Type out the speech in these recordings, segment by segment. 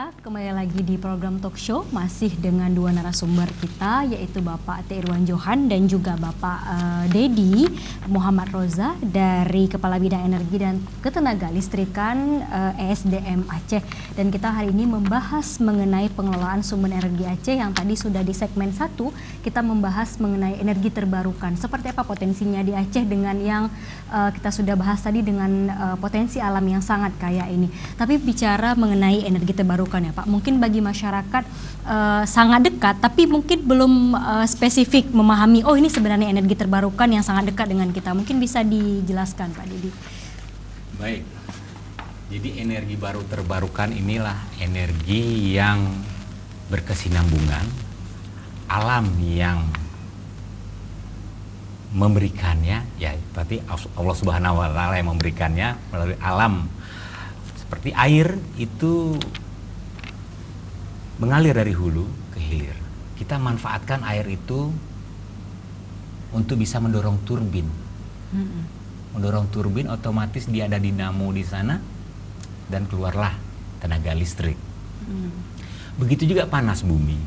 pemirsa, kembali lagi di program talk show masih dengan dua narasumber kita, yaitu Bapak T. Irwan Johan dan juga Bapak Dedi Muhammad Roza dari Kepala Bidang Energi dan Ketenaga Listrikan ESDM Aceh. Dan kita hari ini membahas mengenai pengelolaan sumber energi Aceh yang tadi sudah di segmen 1 kita membahas mengenai energi terbarukan. Seperti apa potensinya di Aceh dengan yang kita sudah bahas tadi dengan potensi alam yang sangat kaya ini. Tapi bicara mengenai energi terbarukan ya Pak, mungkin bagi masyarakat sangat dekat, tapi mungkin belum spesifik memahami, oh ini sebenarnya energi terbarukan yang sangat dekat dengan kita. Mungkin bisa dijelaskan Pak Dedi. Baik, jadi energi baru terbarukan inilah energi yang berkesinambungan, alam yang memberikannya, ya berarti Allah Subhanahu wa Ta'ala yang memberikannya melalui alam. Seperti air itu mengalir dari hulu ke hilir. Kita manfaatkan air itu untuk bisa mendorong turbin. Mendorong turbin, otomatis dia ada dinamo di sana dan keluarlah tenaga listrik. Begitu juga panas bumi.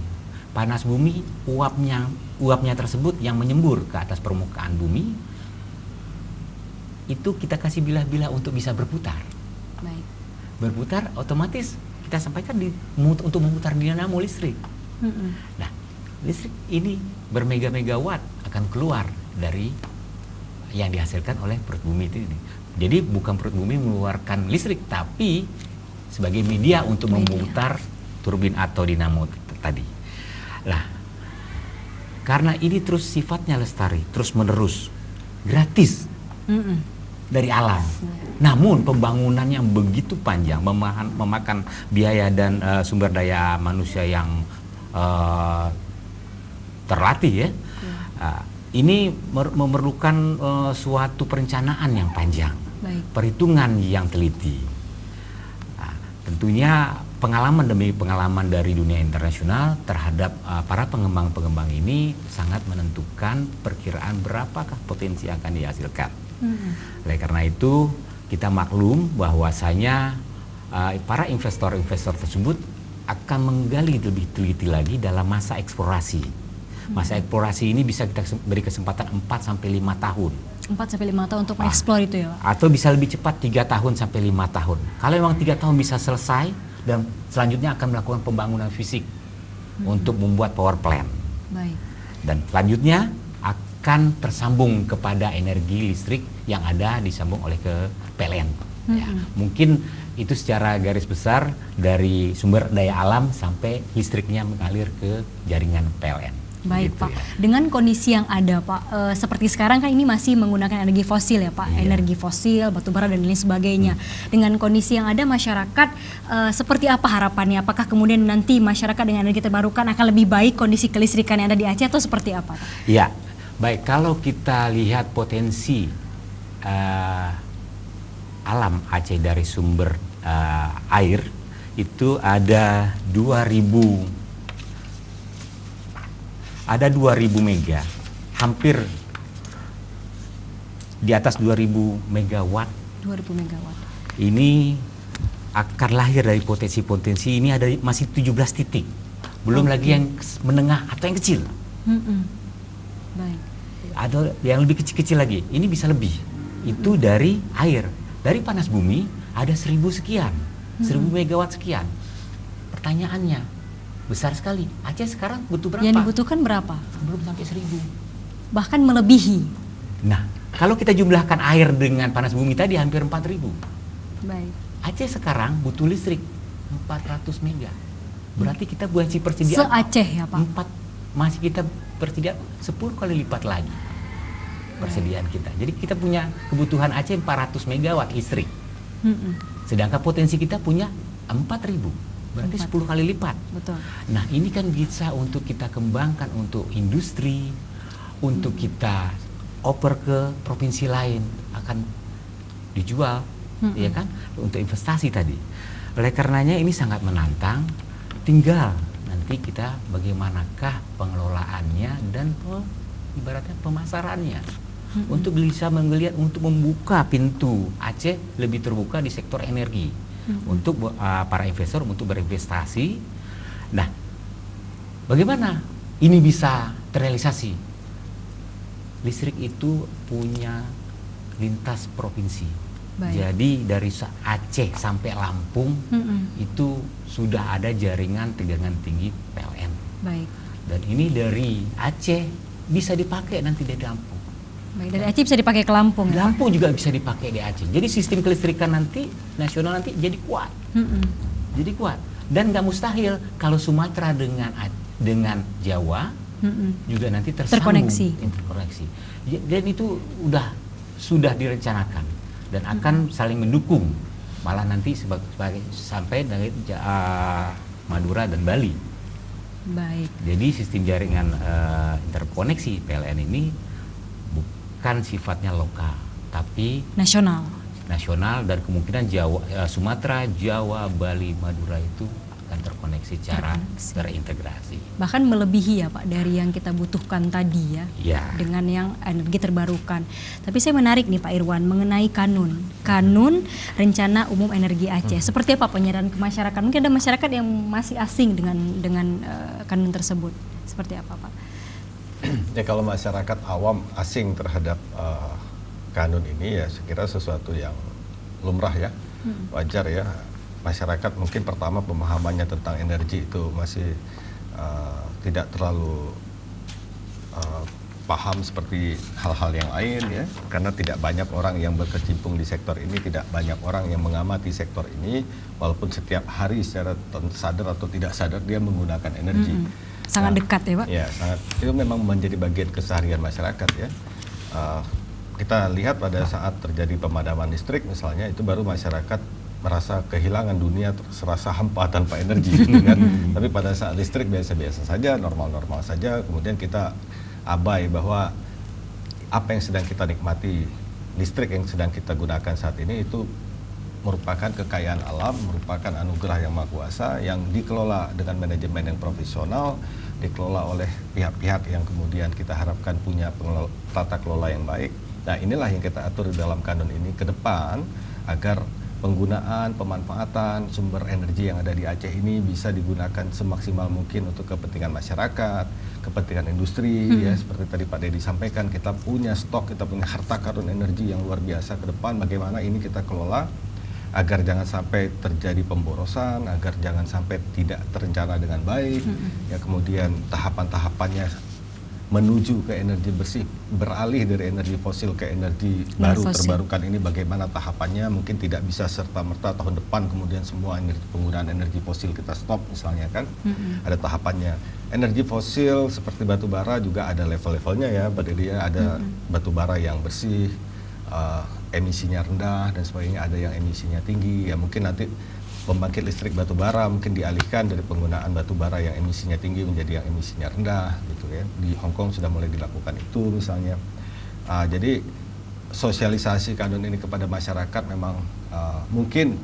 Panas bumi, uapnya tersebut yang menyembur ke atas permukaan bumi, itu kita kasih bilah-bilah untuk bisa berputar. Baik. Berputar, otomatis kita sampaikan untuk memutar dinamo listrik. Nah, listrik ini bermega-megawatt akan keluar dari yang dihasilkan oleh perut bumi ini. Jadi bukan perut bumi mengeluarkan listrik, tapi sebagai media untuk memutar turbin atau dinamo tadi. Nah, karena ini terus sifatnya lestari, terus menerus, gratis dari alam. Namun pembangunannya begitu panjang, memakan biaya dan sumber daya manusia yang terlatih ya. Ini memerlukan suatu perencanaan yang panjang, perhitungan yang teliti. Tentunya pengalaman demi pengalaman dari dunia internasional terhadap para pengembang-pengembang ini sangat menentukan perkiraan berapakah potensi yang akan dihasilkan. Oleh karena itu kita maklum bahwasanya para investor-investor tersebut akan menggali lebih teliti lagi dalam masa eksplorasi. Masa eksplorasi ini bisa kita beri kesempatan 4-5 tahun. 4-5 tahun untuk mengeksplor itu ya Pak? Atau bisa lebih cepat 3 tahun sampai 5 tahun. Kalau memang 3 tahun bisa selesai dan selanjutnya akan melakukan pembangunan fisik untuk membuat power plant. Baik. Dan selanjutnya akan tersambung kepada energi listrik yang ada disambung oleh ke PLN. Ya, mungkin itu secara garis besar dari sumber daya alam sampai listriknya mengalir ke jaringan PLN. Baik gitu Pak, ya. dengan kondisi yang ada Pak, seperti sekarang kan ini masih menggunakan energi fosil ya Pak, energi fosil, batu bara dan lain sebagainya. Dengan kondisi yang ada masyarakat seperti apa harapannya? Apakah kemudian nanti masyarakat dengan energi terbarukan akan lebih baik kondisi kelistrikan yang ada di Aceh atau seperti apa Pak? Ya, baik, kalau kita lihat potensi alam Aceh dari sumber air itu ada 2000 mega, hampir di atas 2000 megawatt. 2000 megawatt. Ini akan lahir dari potensi-potensi ini ada masih 17 titik. Belum lagi yang menengah atau yang kecil. Baik. Ada yang lebih kecil-kecil lagi. Ini bisa lebih. Itu dari air. Dari panas bumi ada 1000 sekian. 1000 megawatt sekian. Pertanyaannya, besar sekali. Aceh sekarang butuh berapa? Yang dibutuhkan berapa? Belum sampai 1000. Bahkan melebihi. Nah, kalau kita jumlahkan air dengan panas bumi tadi hampir 4000. Baik. Aceh sekarang butuh listrik 400 mega. Berarti kita masih persediaan Se-Aceh ya Pak? masih kita persediaan 10 kali lipat lagi persediaan kita. Jadi kita punya kebutuhan Aceh 400 megawatt listrik. Sedangkan potensi kita punya 4000. Berarti 10 kali lipat. Betul. Nah, ini kan bisa untuk kita kembangkan untuk industri, untuk kita oper ke provinsi lain, akan dijual, ya kan, untuk investasi tadi. Oleh karenanya ini sangat menantang. Tinggal nanti kita bagaimanakah pengelolaannya dan ibaratnya pemasarannya. Untuk bisa menggeliat, untuk membuka pintu Aceh lebih terbuka di sektor energi. untuk para investor untuk berinvestasi. Nah, bagaimana ini bisa terrealisasi? Listrik itu punya lintas provinsi. Baik. Jadi dari Aceh sampai Lampung itu sudah ada jaringan tegangan tinggi PLN. Baik. Dan ini dari Aceh bisa dipakai nanti di Lampung. Baik, dari Aceh bisa dipakai ke Lampung. Ya? Lampung juga bisa dipakai di Aceh. Jadi sistem kelistrikan nanti nasional nanti jadi kuat. Jadi kuat. Dan nggak mustahil kalau Sumatera dengan Jawa juga nanti tersambung, interkoneksi. Dan itu sudah direncanakan dan akan saling mendukung. Malah nanti sebagai sampai dari Madura dan Bali. Baik. Jadi sistem jaringan interkoneksi PLN ini bukan sifatnya lokal, tapi nasional dan kemungkinan Sumatera, Jawa, Bali, Madura itu akan terkoneksi secara terintegrasi. Bahkan melebihi ya Pak dari yang kita butuhkan tadi ya, dengan yang energi terbarukan. Tapi saya menarik nih Pak Irwan mengenai kanun rencana umum energi Aceh. Seperti apa penyerahan ke masyarakat? Mungkin ada masyarakat yang masih asing dengan kanun tersebut. Seperti apa Pak? Ya kalau masyarakat awam asing terhadap kanun ini ya saya kira sesuatu yang lumrah ya, wajar ya. Masyarakat mungkin pertama pemahamannya tentang energi itu masih tidak terlalu paham seperti hal-hal yang lain ya, karena tidak banyak orang yang berkecimpung di sektor ini, tidak banyak orang yang mengamati sektor ini, walaupun setiap hari secara sadar atau tidak sadar dia menggunakan energi. Sangat dekat ya Pak? Ya, sangat. Itu memang menjadi bagian keseharian masyarakat ya. Kita lihat pada saat terjadi pemadaman listrik misalnya, itu baru masyarakat merasa kehilangan dunia, serasa hampa tanpa energi gitu kan. Tapi pada saat listrik biasa-biasa saja, normal-normal saja, kemudian kita abai bahwa apa yang sedang kita nikmati, listrik yang sedang kita gunakan saat ini itu merupakan kekayaan alam, merupakan anugerah yang maha kuasa yang dikelola dengan manajemen yang profesional, dikelola oleh pihak-pihak yang kemudian kita harapkan punya tata kelola yang baik. Nah, inilah yang kita atur di dalam kanun ini ke depan agar penggunaan, pemanfaatan sumber energi yang ada di Aceh ini bisa digunakan semaksimal mungkin untuk kepentingan masyarakat, kepentingan industri ya, seperti tadi Pak Dedi sampaikan, kita punya stok, kita punya harta karun energi yang luar biasa ke depan, bagaimana ini kita kelola agar jangan sampai terjadi pemborosan, agar jangan sampai tidak terencana dengan baik, ya kemudian tahapan-tahapannya menuju ke energi bersih, beralih dari energi fosil ke energi baru terbarukan ini bagaimana tahapannya, mungkin tidak bisa serta-merta tahun depan kemudian semua penggunaan energi fosil kita stop misalnya kan, ada tahapannya. Energi fosil seperti batu bara juga ada level-levelnya ya, ada batu bara yang bersih, emisinya rendah dan sebagainya, ada yang emisinya tinggi, ya mungkin nanti pembangkit listrik batu bara mungkin dialihkan dari penggunaan batu bara yang emisinya tinggi menjadi yang emisinya rendah gitu ya. Di Hong Kong sudah mulai dilakukan itu misalnya. Jadi sosialisasi kanun ini kepada masyarakat memang mungkin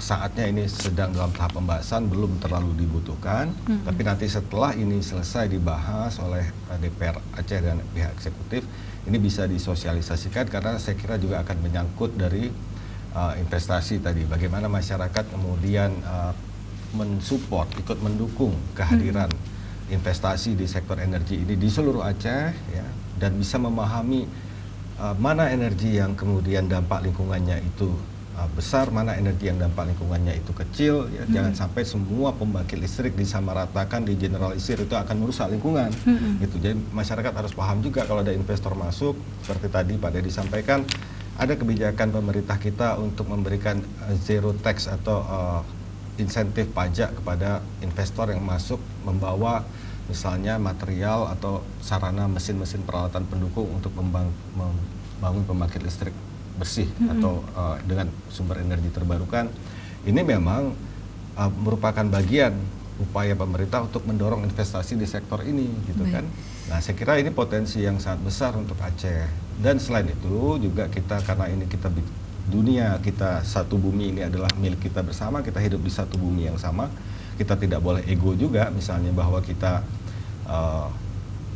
saatnya ini sedang dalam tahap pembahasan, belum terlalu dibutuhkan, tapi nanti setelah ini selesai dibahas oleh DPR Aceh dan pihak eksekutif, ini bisa disosialisasikan karena saya kira juga akan menyangkut dari investasi tadi, bagaimana masyarakat kemudian mensupport, ikut mendukung kehadiran investasi di sektor energi ini di seluruh Aceh ya, dan bisa memahami mana energi yang kemudian dampak lingkungannya itu besar, mana energi yang dampak lingkungannya itu kecil ya. Jangan sampai semua pembangkit listrik disamaratakan, digeneralisir, itu akan merusak lingkungan gitu. Jadi masyarakat harus paham juga kalau ada investor masuk, seperti tadi Pak Dedi sampaikan, ada kebijakan pemerintah kita untuk memberikan zero tax atau insentif pajak kepada investor yang masuk membawa misalnya material atau sarana mesin-mesin peralatan pendukung untuk membangun pembangkit listrik bersih atau dengan sumber energi terbarukan. Ini memang merupakan bagian upaya pemerintah untuk mendorong investasi di sektor ini gitu kan. Nah, saya kira ini potensi yang sangat besar untuk Aceh. Dan selain itu juga kita, karena ini kita dunia kita satu bumi ini adalah milik kita bersama, kita hidup di satu bumi yang sama, kita tidak boleh ego juga misalnya bahwa kita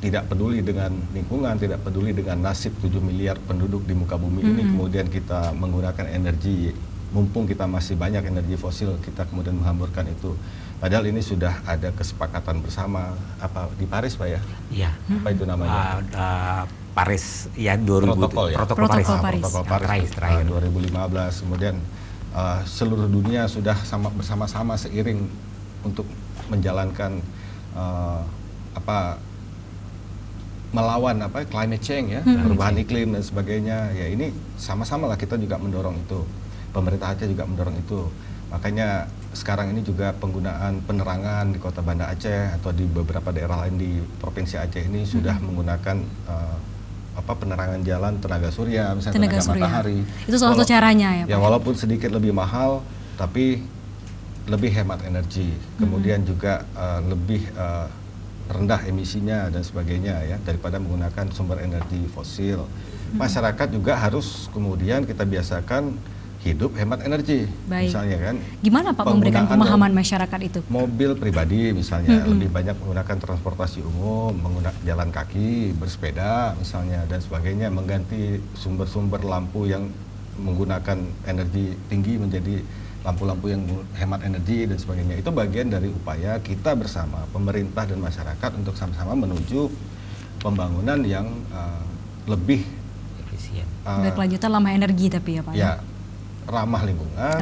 tidak peduli dengan lingkungan, tidak peduli dengan nasib 7 miliar penduduk di muka bumi ini, kemudian kita menggunakan energi mumpung kita masih banyak energi fosil, kita kemudian menghamburkan itu. Padahal ini sudah ada kesepakatan bersama apa di Paris, Pak ya? Iya. Apa itu namanya? Paris ya 2000 Protokol ya? Protokol Paris. Protokol Paris Terakhir. 2015. Kemudian seluruh dunia sudah bersama-sama seiring untuk menjalankan melawan climate change ya, perubahan iklim dan sebagainya. Ya ini sama-sama lah kita juga mendorong itu. Pemerintah Aceh juga mendorong itu. Makanya sekarang ini juga penggunaan penerangan di Kota Banda Aceh atau di beberapa daerah lain di Provinsi Aceh ini sudah menggunakan penerangan jalan tenaga surya, misalnya tenaga matahari. Itu salah satu caranya ya, Pak. Ya walaupun sedikit lebih mahal, tapi lebih hemat energi. Kemudian juga lebih rendah emisinya dan sebagainya ya daripada menggunakan sumber energi fosil. Masyarakat juga harus kemudian kita biasakan hidup hemat energi. Baik. Misalnya kan. Gimana Pak memberikan pemahaman masyarakat itu? Mobil pribadi misalnya lebih banyak menggunakan transportasi umum, menggunakan jalan kaki, bersepeda misalnya dan sebagainya, mengganti sumber-sumber lampu yang menggunakan energi tinggi menjadi lampu-lampu yang hemat energi dan sebagainya. Itu bagian dari upaya kita bersama pemerintah dan masyarakat untuk sama-sama menuju pembangunan yang lebih efisien. Berkelanjutan ramah energi tapi ya Pak. Ya, ramah lingkungan,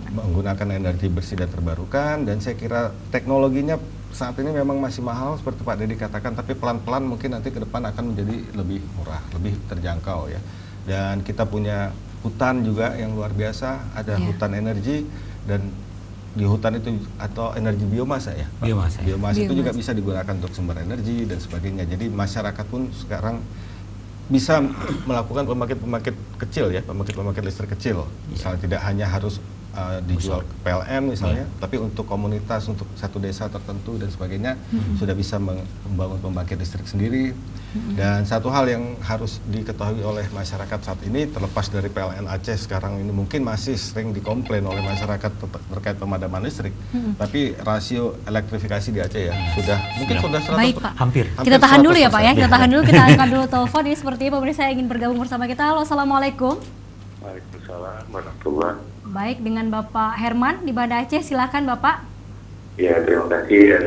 menggunakan energi bersih dan terbarukan, dan saya kira teknologinya saat ini memang masih mahal seperti Pak Dedi katakan, tapi pelan-pelan mungkin nanti ke depan akan menjadi lebih murah, lebih terjangkau ya. Dan kita punya hutan juga yang luar biasa, ada hutan energi, dan di hutan itu atau energi biomasa ya. Biomasa itu juga bisa digunakan untuk sumber energi dan sebagainya. Jadi masyarakat pun sekarang bisa melakukan pembangkit kecil ya, pembangkit listrik kecil. Misalnya tidak hanya harus dijual ke PLN misalnya, tapi untuk komunitas, untuk satu desa tertentu dan sebagainya sudah bisa membangun pembangkit listrik sendiri. Dan satu hal yang harus diketahui oleh masyarakat saat ini, terlepas dari PLN Aceh sekarang ini mungkin masih sering dikomplain oleh masyarakat terkait pemadaman listrik, tapi rasio elektrifikasi di Aceh ya sudah 100%. Baik Pak, hampir kita tahan dulu ya Pak ya, kita tahan dulu, kita angkat dulu telepon. Ini sepertinya pemirsa ingin bergabung bersama kita. Halo, assalamualaikum. Waalaikumsalam warahmatullahi. Baik, dengan Bapak Herman di Banda Aceh, silakan Bapak. Ya, terima kasih.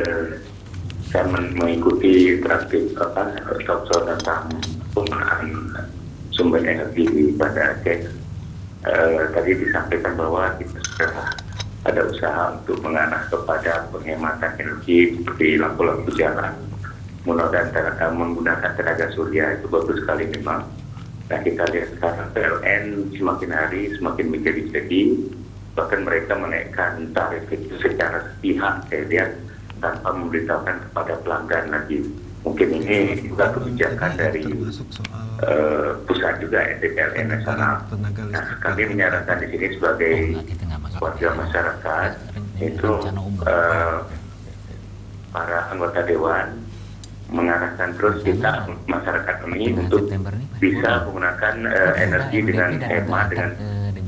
Saya mengikuti praktik talkshow tentang penggunaan sumber energi di Banda Aceh. Tadi disampaikan bahwa kita sudah ada usaha untuk mengarah kepada penghematan energi seperti lampu-lampu jalan, menggunakan tenaga surya. Itu bagus sekali memang. Nah, kita lihat sekarang PLN semakin hari semakin menjadi-jadi, bahkan mereka menaikkan tarif itu secara sepihak, saya lihat, tanpa memberitahukan kepada pelanggan lagi. Mungkin ini juga kebijakan dari pusat juga, PLN nasional. Nah, kami menyarankan di sini sebagai warga masyarakat itu para anggota dewan mengarahkan terus kita masyarakat ini untuk bisa menggunakan energi dengan hemat, dengan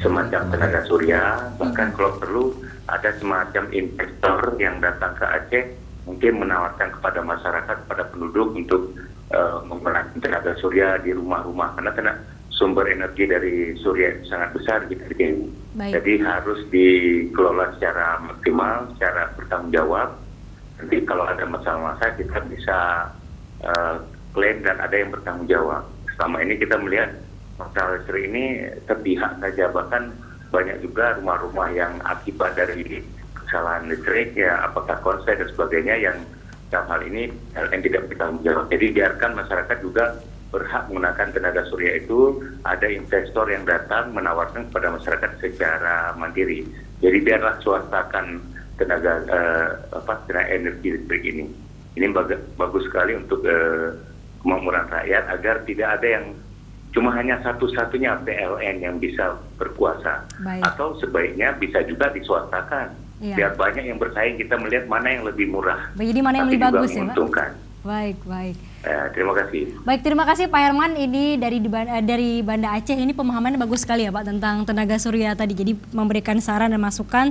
semacam tenaga surya. Bahkan kalau perlu ada semacam investor yang datang ke Aceh mungkin menawarkan kepada masyarakat, kepada penduduk untuk menggunakan tenaga surya di rumah-rumah, karena sumber energi dari surya sangat besar gitu. Jadi harus dikelola secara maksimal, secara bertanggung jawab. Nanti kalau ada masalah-masalah kita bisa klaim dan ada yang bertanggung jawab. Selama ini kita melihat masalah listrik ini sepihak saja, bahkan banyak juga rumah-rumah yang akibat dari kesalahan listrik ya, apakah konslet dan sebagainya, yang dalam hal ini LN tidak bertanggung jawab. Jadi biarkan masyarakat juga berhak menggunakan tenaga surya itu. Ada investor yang datang menawarkan kepada masyarakat secara mandiri. Jadi biarlah swastakan tenaga energi listrik ini. Ini bagus sekali untuk kemakmuran rakyat, agar tidak ada yang cuma hanya satu-satunya PLN yang bisa berkuasa. Baik. Atau sebaiknya bisa juga diswastakan. Iya. Biar banyak yang bersaing, kita melihat mana yang lebih murah. Jadi mana yang lebih bagus ya Pak? Baik. Terima kasih. Baik, terima kasih Pak Herman. Ini dari Banda Aceh, ini pemahamannya bagus sekali ya Pak tentang tenaga surya tadi. Jadi memberikan saran dan masukan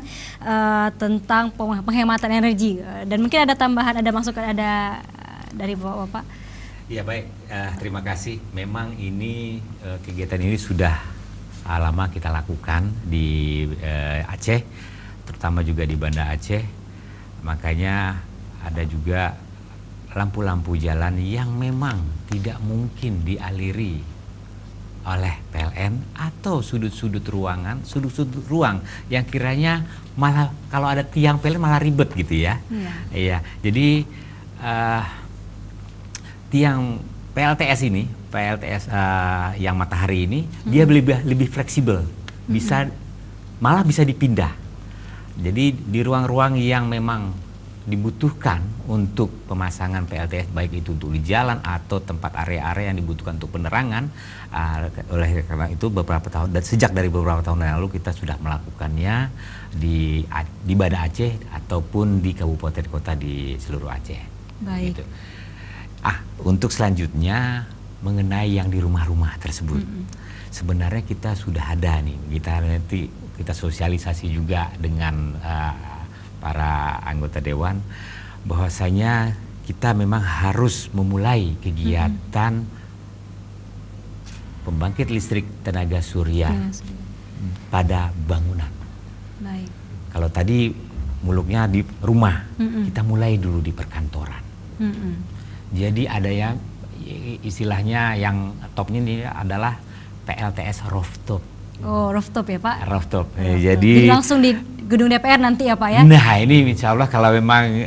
tentang penghematan energi. Dan mungkin ada tambahan, ada masukan, ada dari Bapak. Ya baik, terima kasih. Memang ini kegiatan ini sudah lama kita lakukan di Aceh, terutama juga di Banda Aceh. Makanya ada juga lampu-lampu jalan yang memang tidak mungkin dialiri oleh PLN atau sudut-sudut ruangan, sudut-sudut ruang yang kiranya malah kalau ada tiang PLN malah ribet gitu ya. Iya. Jadi tiang PLTS ini, yang matahari ini dia lebih fleksibel, malah bisa dipindah. Jadi di ruang-ruang yang memang dibutuhkan untuk pemasangan PLTS, baik itu untuk di jalan atau tempat area-area yang dibutuhkan untuk penerangan, oleh karena itu sejak dari beberapa tahun lalu kita sudah melakukannya di Banda Aceh ataupun di kabupaten kota di seluruh Aceh. Baik. Gitu. Untuk selanjutnya mengenai yang di rumah-rumah tersebut, sebenarnya kita sudah ada nih, kita sosialisasi juga dengan para anggota dewan bahwasanya kita memang harus memulai kegiatan pembangkit listrik tenaga surya pada bangunan. Baik. Kalau tadi muluknya di rumah, kita mulai dulu di perkantoran. Jadi ada yang istilahnya yang topnya ini adalah PLTS rooftop. Oh, rooftop ya Pak? Rooftop. Jadi langsung di gedung DPR nanti ya Pak ya? Nah ini insya Allah kalau memang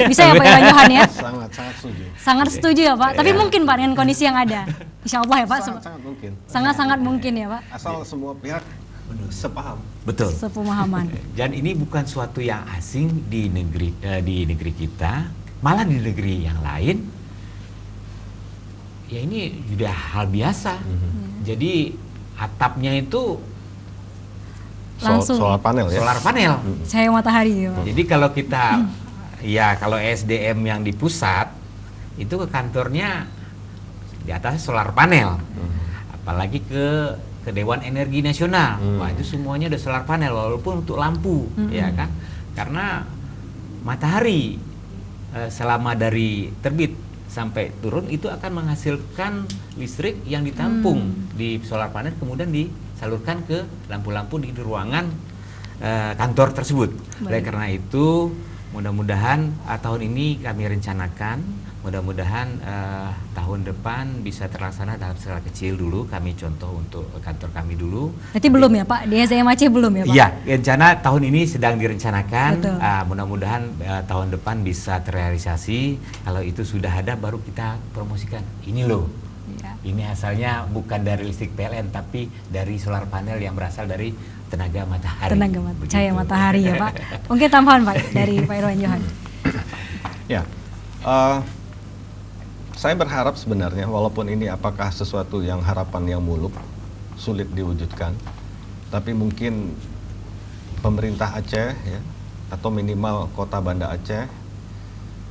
bisa ya Pak Irwan Johan ya? Sangat setuju. Sangat setuju ya Pak. Tapi mungkin Pak dengan kondisi yang ada, insya Allah ya Pak. Sangat mungkin. Sangat mungkin ya Pak. Asal semua pihak sepaham. Betul. Sepemahaman. Dan ini bukan suatu yang asing di negeri kita, malah di negeri yang lain. Ya ini sudah hal biasa. Jadi atapnya itu langsung solar panel ya. Solar panel. Cahaya matahari ya Pak. Jadi kalau kita kalau SDM yang di pusat itu ke kantornya di atas solar panel. Apalagi ke Dewan Energi Nasional. Wah, itu semuanya ada solar panel walaupun untuk lampu, ya kan? Karena matahari selama dari terbit sampai turun itu akan menghasilkan listrik yang ditampung di solar panel kemudian disalurkan ke lampu-lampu di ruangan kantor tersebut. Oleh karena itu mudah-mudahan tahun ini kami rencanakan mudah-mudahan tahun depan bisa terlaksana dalam skala kecil dulu, kami contoh untuk kantor kami dulu. Berarti belum ya Pak? Di SDM Aceh belum ya Pak? Iya, rencana tahun ini sedang direncanakan. Mudah-mudahan tahun depan bisa terrealisasi. Kalau itu sudah ada baru kita promosikan. Ini loh. Ya. Ini asalnya bukan dari listrik PLN tapi dari solar panel yang berasal dari tenaga matahari. Cahaya matahari ya Pak. Mungkin tambahan Pak dari Pak Irwan Johan. Ya. Saya berharap sebenarnya walaupun ini apakah sesuatu yang harapan yang muluk, sulit diwujudkan, tapi mungkin pemerintah Aceh ya, atau minimal kota Banda Aceh,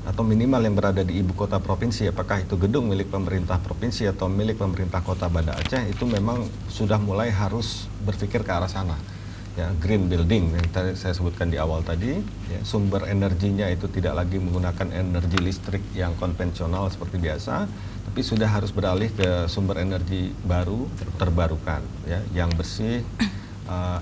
atau minimal yang berada di ibu kota provinsi, apakah itu gedung milik pemerintah provinsi atau milik pemerintah kota Banda Aceh, itu memang sudah mulai harus berpikir ke arah sana. Ya, green building yang tadi saya sebutkan di awal tadi, ya, sumber energinya itu tidak lagi menggunakan energi listrik yang konvensional seperti biasa, tapi sudah harus beralih ke sumber energi baru terbarukan, ya, yang bersih,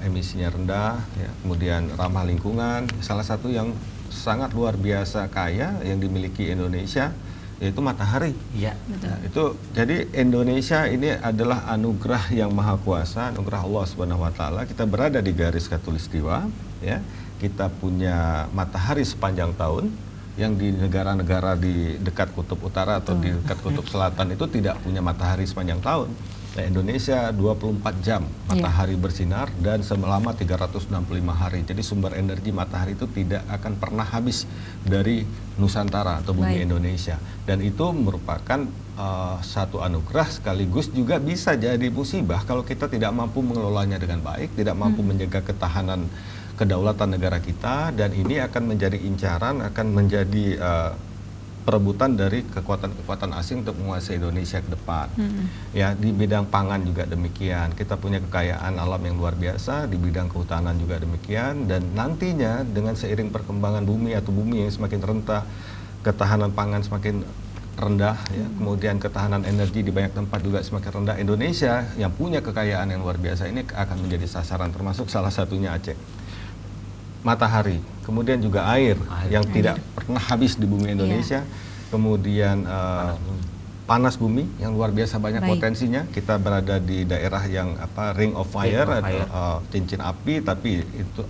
emisinya rendah, ya, kemudian ramah lingkungan. Salah satu yang sangat luar biasa kaya yang dimiliki Indonesia yaitu matahari. Iya. Nah, itu jadi Indonesia ini adalah anugerah yang maha kuasa, anugerah Allah Subhanahu wa taala. Kita berada di garis khatulistiwa, ya. Kita punya matahari sepanjang tahun yang di negara-negara di dekat kutub utara atau di dekat kutub selatan itu tidak punya matahari sepanjang tahun. Nah, Indonesia 24 jam matahari bersinar dan selama 365 hari. Jadi sumber energi matahari itu tidak akan pernah habis dari Nusantara atau bumi Indonesia. Dan itu merupakan satu anugerah sekaligus juga bisa jadi musibah kalau kita tidak mampu mengelolanya dengan baik, tidak mampu menjaga ketahanan kedaulatan negara kita, dan ini akan menjadi incaran, akan menjadi perebutan dari kekuatan-kekuatan asing untuk menguasai Indonesia ke depan. Ya, di bidang pangan juga demikian. Kita punya kekayaan alam yang luar biasa, di bidang kehutanan juga demikian, dan nantinya dengan seiring perkembangan bumi atau bumi yang semakin rentah, ketahanan pangan semakin rendah, ya. Kemudian ketahanan energi di banyak tempat juga semakin rendah. Indonesia yang punya kekayaan yang luar biasa ini akan menjadi sasaran, termasuk salah satunya Aceh. Matahari, kemudian juga air yang tidak pernah habis di bumi Indonesia, kemudian panas bumi yang luar biasa banyak potensinya. Kita berada di daerah yang ring of fire, atau cincin api, tapi itu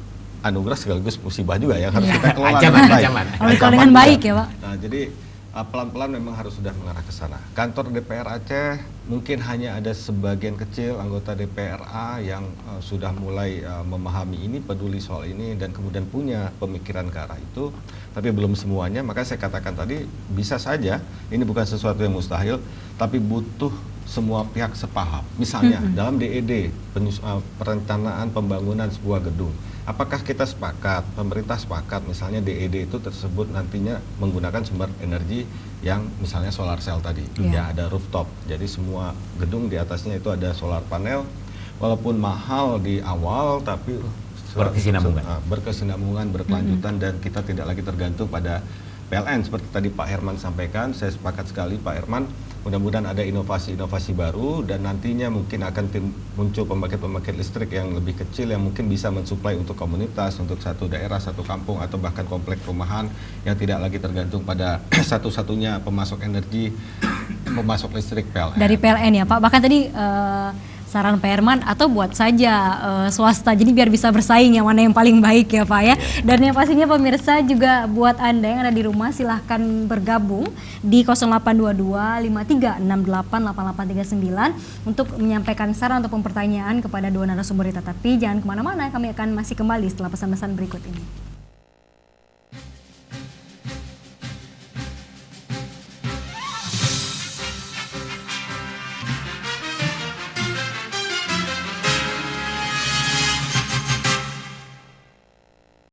anugerah sekaligus musibah juga yang harus kita kelola dengan baik. Kalau dengan baik ya Pak. Nah, jadi pelan-pelan memang harus sudah mengarah ke sana. Kantor DPR Aceh mungkin hanya ada sebagian kecil anggota DPRA yang sudah mulai memahami ini, peduli soal ini, dan kemudian punya pemikiran ke arah itu. Tapi belum semuanya, maka saya katakan tadi bisa saja ini bukan sesuatu yang mustahil, tapi butuh semua pihak sepaham. Misalnya dalam DED, perencanaan pembangunan sebuah gedung. Apakah kita sepakat, pemerintah sepakat misalnya DED itu tersebut nantinya menggunakan sumber energi yang misalnya solar cell tadi, ya ada rooftop. Jadi semua gedung di atasnya itu ada solar panel, walaupun mahal di awal tapi berkesinambungan, berkelanjutan, dan kita tidak lagi tergantung pada PLN seperti tadi Pak Herman sampaikan. Saya sepakat sekali Pak Herman. Mudah-mudahan ada inovasi-inovasi baru dan nantinya mungkin akan muncul pembangkit-pembangkit listrik yang lebih kecil yang mungkin bisa mensuplai untuk komunitas, untuk satu daerah, satu kampung, atau bahkan komplek perumahan yang tidak lagi tergantung pada satu-satunya pemasok energi, pemasok listrik PLN. Dari PLN ya Pak. Bahkan tadi saran Pak Herman atau buat saja swasta, jadi biar bisa bersaing yang mana yang paling baik ya Pak ya. Dan yang pastinya pemirsa juga buat Anda yang ada di rumah silahkan bergabung di 0822 53688839 untuk menyampaikan saran ataupun pertanyaan kepada dua narasumber kita. Tapi jangan kemana-mana, kami akan masih kembali setelah pesan-pesan berikut ini.